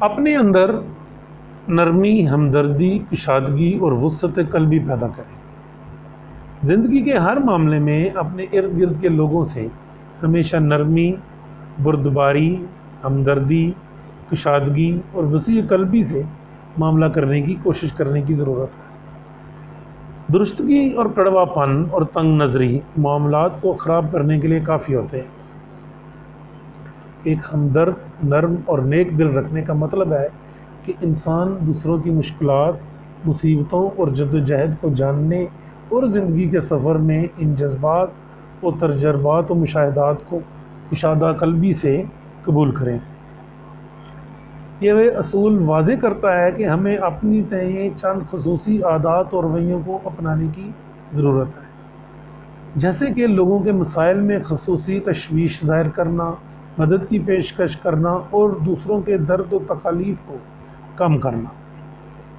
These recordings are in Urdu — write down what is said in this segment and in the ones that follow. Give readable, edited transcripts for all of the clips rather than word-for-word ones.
اپنے اندر نرمی، ہمدردی، کشادگی اور وسعت قلبی پیدا کریں۔ زندگی کے ہر معاملے میں اپنے ارد گرد کے لوگوں سے ہمیشہ نرمی، بردباری، ہمدردی، کشادگی اور وسیع قلبی سے معاملہ کرنے کی کوشش کرنے کی ضرورت ہے۔ درستگی اور کڑوا پن اور تنگ نظری معاملات کو خراب کرنے کے لیے کافی ہوتے ہیں۔ ایک ہمدرد، نرم اور نیک دل رکھنے کا مطلب ہے کہ انسان دوسروں کی مشکلات، مصیبتوں اور جدوجہد کو جاننے اور زندگی کے سفر میں ان جذبات و تجربات و مشاہدات کو کشادہ قلبی سے قبول کریں۔ یہ اصول واضح کرتا ہے کہ ہمیں اپنی تئیں چند خصوصی عادات اور رویوں کو اپنانے کی ضرورت ہے، جیسے کہ لوگوں کے مسائل میں خصوصی تشویش ظاہر کرنا، مدد کی پیشکش کرنا اور دوسروں کے درد و تکالیف کو کم کرنا۔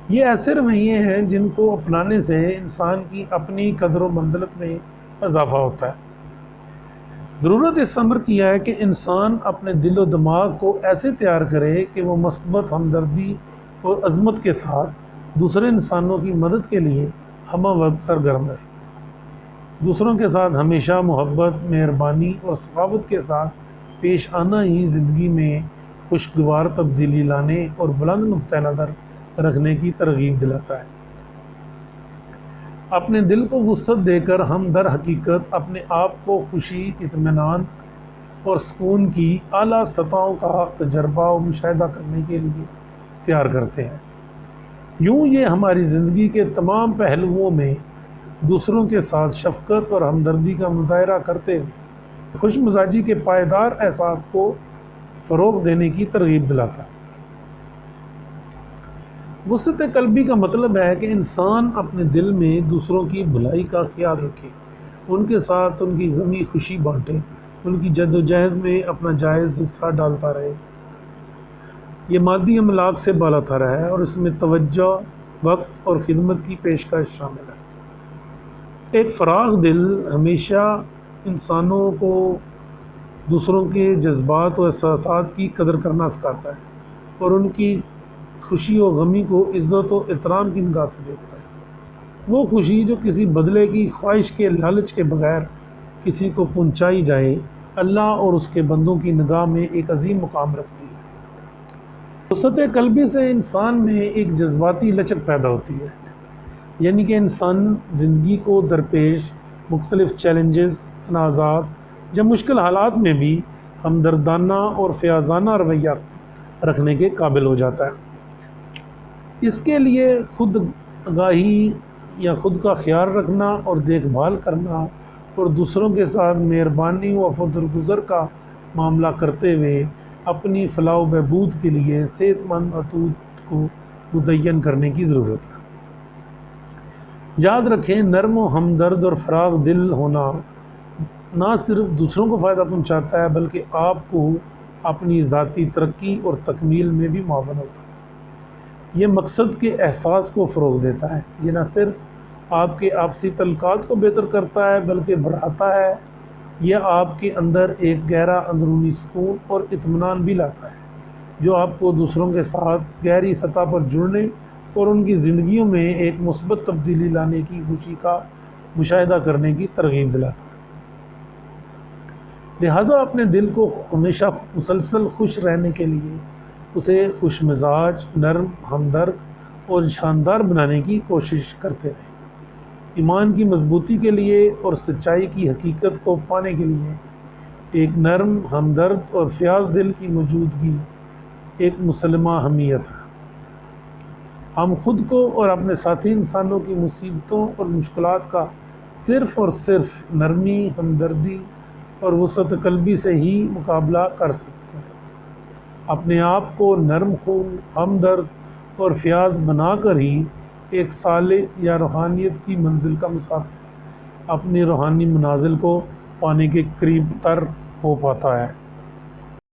یہ ایسے رویے ہیں جن کو اپنانے سے انسان کی اپنی قدر و منزلت میں اضافہ ہوتا ہے۔ ضرورت اس امر کی ہے کہ انسان اپنے دل و دماغ کو ایسے تیار کرے کہ وہ مثبت ہمدردی اور عظمت کے ساتھ دوسرے انسانوں کی مدد کے لیے ہمہ وقت سرگرم رہے۔ دوسروں کے ساتھ ہمیشہ محبت، مہربانی اور سخاوت کے ساتھ پیش آنا ہی زندگی میں خوشگوار تبدیلی لانے اور بلند نقطہ نظر رکھنے کی ترغیب دلاتا ہے۔ اپنے دل کو وسعت دے کر ہم در حقیقت اپنے آپ کو خوشی، اطمینان اور سکون کی اعلیٰ سطحوں کا تجربہ و مشاہدہ کرنے کے لیے تیار کرتے ہیں۔ یوں یہ ہماری زندگی کے تمام پہلوؤں میں دوسروں کے ساتھ شفقت اور ہمدردی کا مظاہرہ کرتے ہوئے خوش مزاجی کے پائیدار احساس کو فروغ دینے کی ترغیب دلاتا ہے۔ وسعت قلبی کا مطلب ہے کہ انسان اپنے دل میں دوسروں کی بھلائی کا خیال رکھے، ان کے ساتھ ان کی غمی خوشی بانٹے، ان کی جد و جہد میں اپنا جائز حصہ ڈالتا رہے۔ یہ مادی املاک سے بالا تر ہے اور اس میں توجہ، وقت اور خدمت کی پیشکش شامل ہے۔ ایک فراخ دل ہمیشہ انسانوں کو دوسروں کے جذبات و احساسات کی قدر کرنا سکھاتا ہے اور ان کی خوشی و غمی کو عزت و احترام کی نگاہ سے دیکھتا ہے۔ وہ خوشی جو کسی بدلے کی خواہش کے لالچ کے بغیر کسی کو پہنچائی جائے، اللہ اور اس کے بندوں کی نگاہ میں ایک عظیم مقام رکھتی ہے۔ وسعت قلبی سے انسان میں ایک جذباتی لچک پیدا ہوتی ہے، یعنی کہ انسان زندگی کو درپیش مختلف چیلنجز، تنازعات یا مشکل حالات میں بھی ہمدردانہ اور فیاضانہ رویہ رکھنے کے قابل ہو جاتا ہے۔ اس کے لیے خود آگاہی یا خود کا خیال رکھنا اور دیکھ بھال کرنا اور دوسروں کے ساتھ مہربانی و عفو درگزر کا معاملہ کرتے ہوئے اپنی فلاح و بہبود کے لیے صحت مند خطوط کو متعین کرنے کی ضرورت ہے۔ یاد رکھیں، نرم و ہمدرد اور فراخ دل ہونا نہ صرف دوسروں کو فائدہ پہنچاتا ہے بلکہ آپ کو اپنی ذاتی ترقی اور تکمیل میں بھی معاون ہوتا ہے۔ یہ مقصد کے احساس کو فروغ دیتا ہے۔ یہ نہ صرف آپ کے آپسی تعلقات کو بہتر کرتا ہے بلکہ بڑھاتا ہے۔ یہ آپ کے اندر ایک گہرا اندرونی سکون اور اطمینان بھی لاتا ہے جو آپ کو دوسروں کے ساتھ گہری سطح پر جڑنے اور ان کی زندگیوں میں ایک مثبت تبدیلی لانے کی خوشی کا مشاہدہ کرنے کی ترغیب دلاتا ہے۔ لہٰذا اپنے دل کو ہمیشہ مسلسل خوش رہنے کے لیے اسے خوش مزاج، نرم، ہمدرد اور شاندار بنانے کی کوشش کرتے رہیں۔ ایمان کی مضبوطی کے لیے اور سچائی کی حقیقت کو پانے کے لیے ایک نرم، ہمدرد اور فیاض دل کی موجودگی ایک مسلمہ اہمیت ہے۔ ہم خود کو اور اپنے ساتھی انسانوں کی مصیبتوں اور مشکلات کا صرف اور صرف نرمی، ہمدردی اور وسعت قلبی سے ہی مقابلہ کر سکتے ہیں۔ اپنے آپ کو نرم خون، ہمدرد اور فیاض بنا کر ہی ایک صالح یا روحانیت کی منزل کا مسافر اپنی روحانی منازل کو پانے کے قریب تر ہو پاتا ہے۔